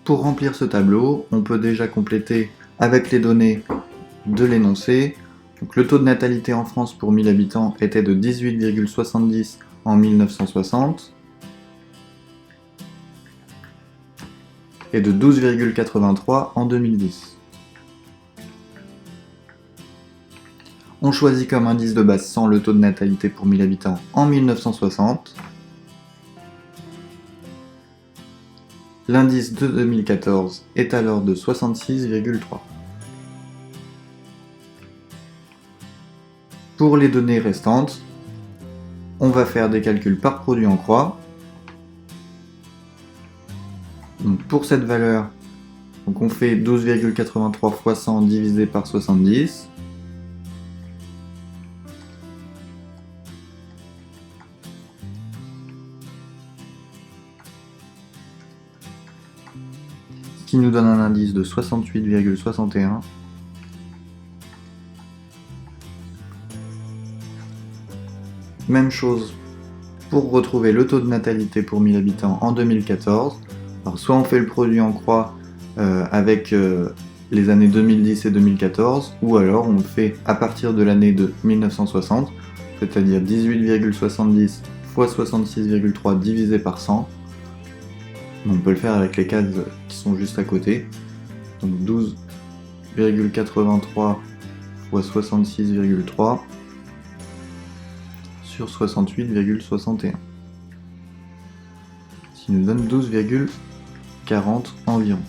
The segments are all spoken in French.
Pour remplir ce tableau, on peut déjà compléter avec les données de l'énoncé. Donc, le taux de natalité en France pour 1000 habitants était de 18,70 en 1960 et de 12,83 en 2010. On choisit comme indice de base 100 le taux de natalité pour 1000 habitants en 1960. L'indice de 2014 est alors de 66,3. Pour les données restantes, on va faire des calculs par produit en croix. Donc pour cette valeur, on fait 12,83 fois 100 divisé par 70. Ce qui nous donne un indice de 68,61. Même chose pour retrouver le taux de natalité pour 1000 habitants en 2014. Alors soit on fait le produit en croix avec les années 2010 et 2014, ou alors on le fait à partir de l'année de 1960, c'est-à-dire 18,70 fois 66,3 divisé par 100. On peut le faire avec les cases qui sont juste à côté. Donc 12,83 fois 66,3 sur 68,61. Ce qui nous donne 12,40 environ.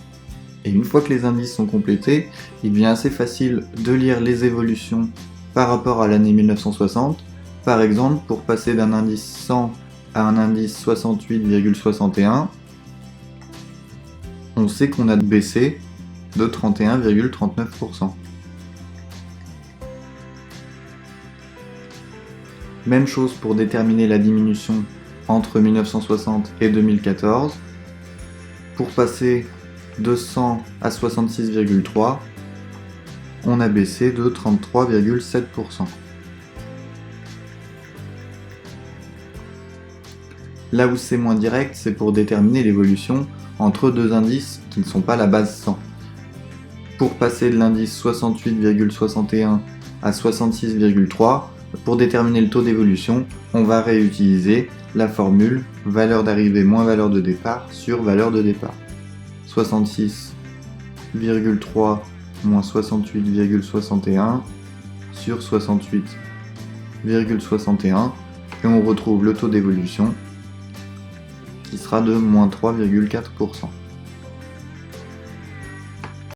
Et une fois que les indices sont complétés, il devient assez facile de lire les évolutions par rapport à l'année 1960. Par exemple, pour passer d'un indice 100 à un indice 68,61, on sait qu'on a baissé de 31,39%. Même chose pour déterminer la diminution entre 1960 et 2014. Pour passer de 100 à 66,3, on a baissé de 33,7%. Là où c'est moins direct, c'est pour déterminer l'évolution entre deux indices qui ne sont pas la base 100. Pour passer de l'indice 68,61 à 66,3, pour déterminer le taux d'évolution, on va réutiliser la formule valeur d'arrivée moins valeur de départ sur valeur de départ. 66,3 moins 68,61 sur 68,61 et on retrouve le taux d'évolution qui sera de moins 3,4%.